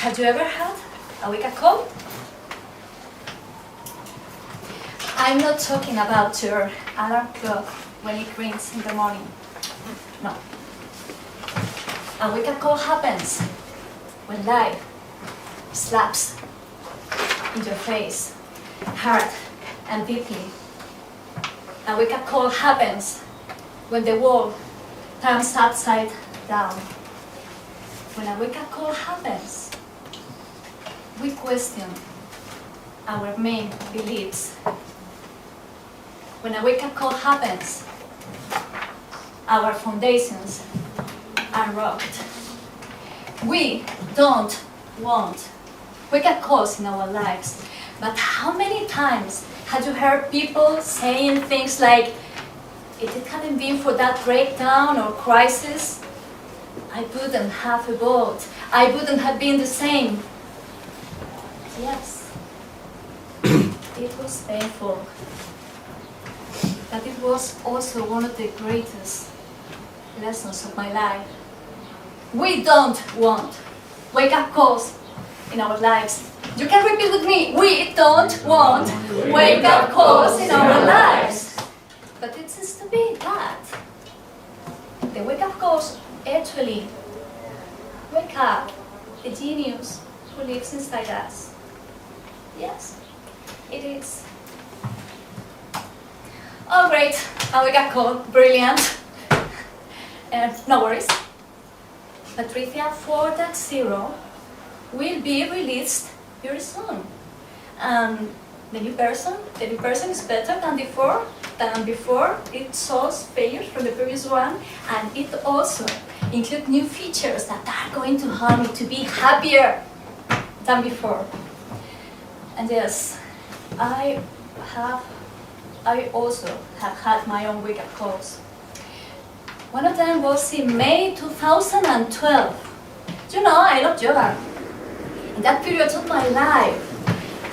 Have you ever had a wake-up call? I'm not talking about your alarm clock when it rings in the morning. No. A wake-up call happens when life slaps in your face, hard and deeply. A wake-up call happens when the world turns upside down. When a wake-up call happens, we question our main beliefs. When a wake-up call happens, our foundations are rocked. We don't want wake-up calls in our lives, but how many times have you heard people saying things like, if it hadn't been for that breakdown or crisis, I wouldn't have evolved. I wouldn't have been the same. Yes, it was painful, but it was also one of the greatest lessons of my life. We don't want wake-up calls in our lives. You can repeat with me, we don't want wake-up calls in our lives. But it seems to be that the wake-up calls actually wake up the genius who lives inside us. Yes, it is. Oh great, a wake-up call, brilliant. No worries. Patricia 4.0 will be released very soon. The new person is better than before. It solves failures from the previous one, and it also includes new features that are going to help me to be happier than before. And yes, I also have had my own wake-up calls. One of them was in May 2012. You know, I love yoga. In that period of my life,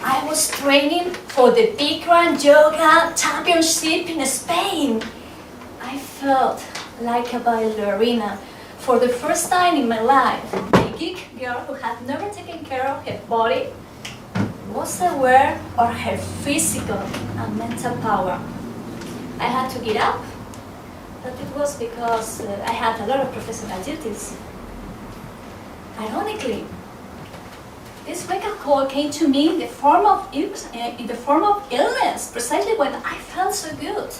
I was training for the Big Grand Yoga Championship in Spain. I felt like a ballerina for the first time in my life. A geek girl who had never taken care of her body was aware of her physical and mental power. I had to get up, but it was because I had a lot of professional duties. Ironically, this wake-up call came to me in the form of illness, precisely when I felt so good.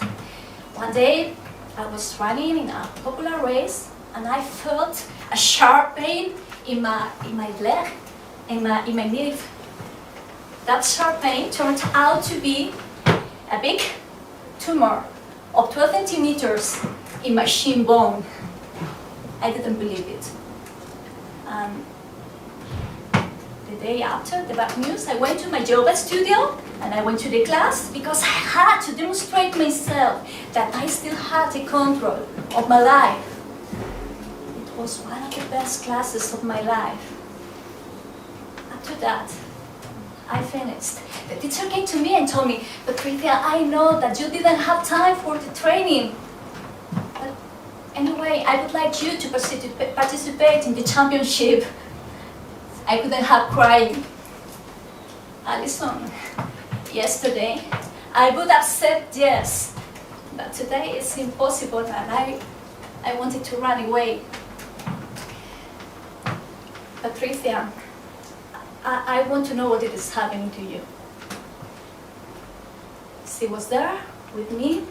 One day, I was running in a popular race, and I felt a sharp pain in my leg, in my knee. That sharp pain turned out to be a big tumor of 12 centimeters in my shin bone. I didn't believe it. The day after the bad news, I went to my yoga studio and I went to the class because I had to demonstrate myself that I still had the control of my life. It was one of the best classes of my life. After that, I finished. The teacher came to me and told me, Patricia, I know that you didn't have time for the training. But anyway, I would like you to participate in the championship. I couldn't help crying. Alison, yesterday, I would have said yes. But today it's impossible and I wanted to run away. Patricia, I want to know what is happening to you. She was there with me,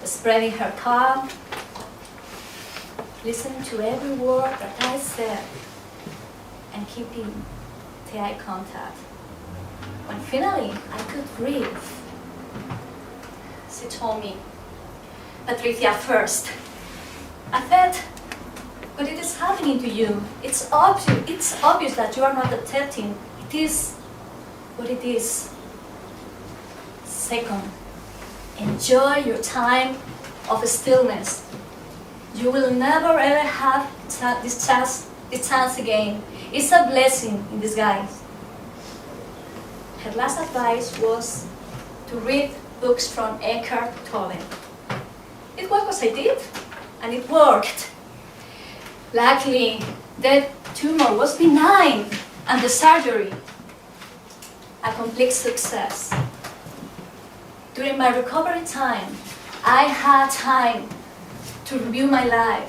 spreading her palm, listening to every word that I said, and keeping the eye contact. When finally I could breathe, she told me, Patricia, first, I said, what is happening to you? It's obvious that you are not accepting. It is what it is. Second, enjoy your time of stillness. You will never ever have this chance again. It's a blessing in disguise. Her last advice was to read books from Eckhart Tolle. It was what I did, and it worked. Luckily, The tumor was benign and the surgery a complete success. During my recovery time, I had time to review my life.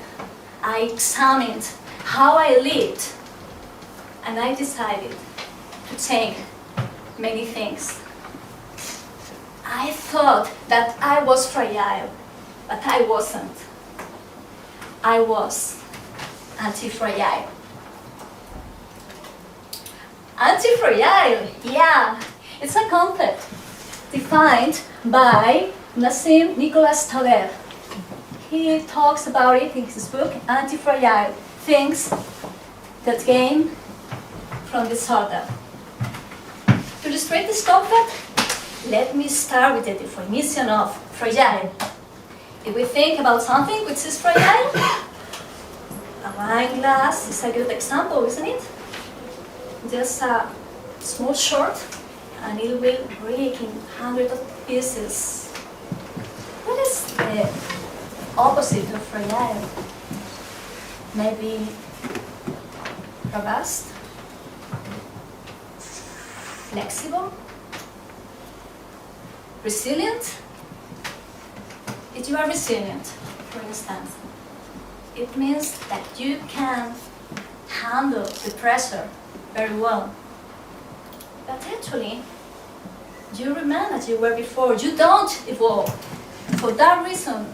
I examined how I lived, and I decided to change many things. I thought that I was fragile, but I wasn't. I was anti-fragile. Anti-fragile, yeah, it's a concept defined by Nassim Nicholas Taleb. He talks about it in his book, Anti-Fragile, Things That Gain from Disorder. To illustrate this concept, let me start with the definition of fragile. If we think about something which is fragile, a wine glass is a good example, isn't it? Just a small short, and it will break in hundreds of pieces. What is the opposite of fragile? Maybe robust, flexible, resilient. If you are resilient, for instance, it means that you can handle the pressure very well. But actually, you remain as you were before. You don't evolve. For that reason,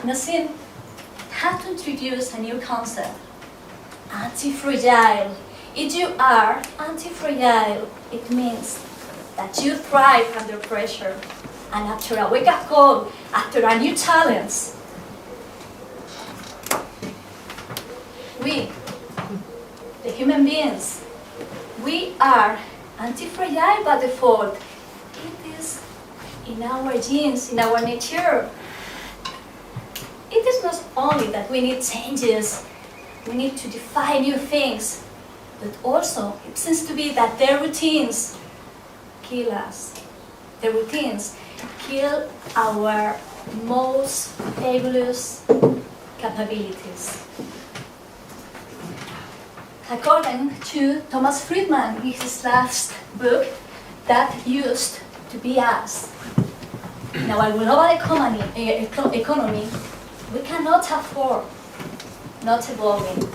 Nassim had to introduce a new concept, anti-fragile. If you are anti-fragile, it means that you thrive under pressure. And after a wake-up call, after a new challenge, we, the human beings, we are anti-fragile by default. It is in our genes, in our nature. It is not only that we need changes, we need to define new things, but also it seems to be that their routines kill us. The routines kill our most fabulous capabilities. According to Thomas Friedman in his last book, That Used to Be Us. In our global economy, we cannot afford not evolving.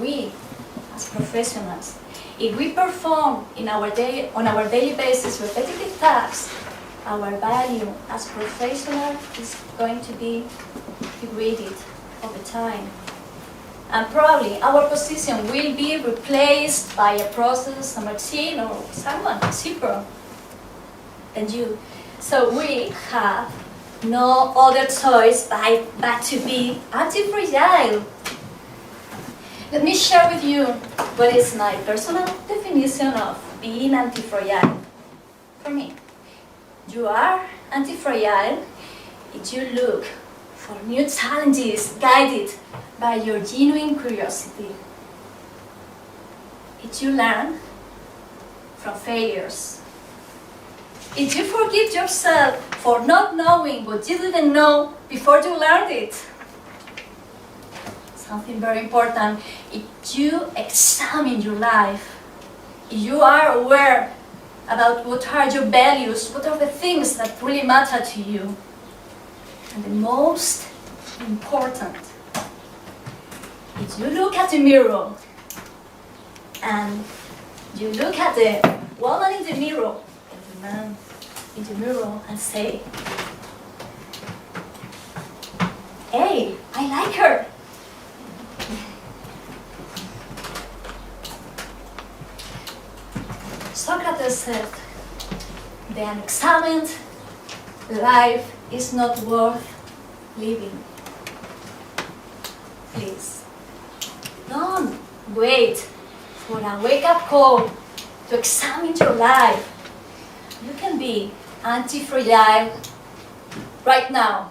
We, as professionals, if we perform on our daily basis repetitive tasks, our value as professionals is going to be degraded over time. And probably our position will be replaced by a process, a machine, or someone cheaper than you. So we have no other choice but to be anti-fragile. Let me share with you what is my personal definition of being anti-fragile. For me, you are anti-fragile if you look for new challenges guided by your genuine curiosity. If you learn from failures. If you forgive yourself for not knowing what you didn't know before you learned it. Something very important, if you examine your life, if you are aware about what are your values, what are the things that really matter to you. And the most important, if you look at the mirror and you look at the woman in the mirror, and the man in the mirror, and say, hey, I like her. Socrates said, the unexamined life is not worth living. Please, don't wait for a wake-up call to examine your life. You can be anti-fragile right now.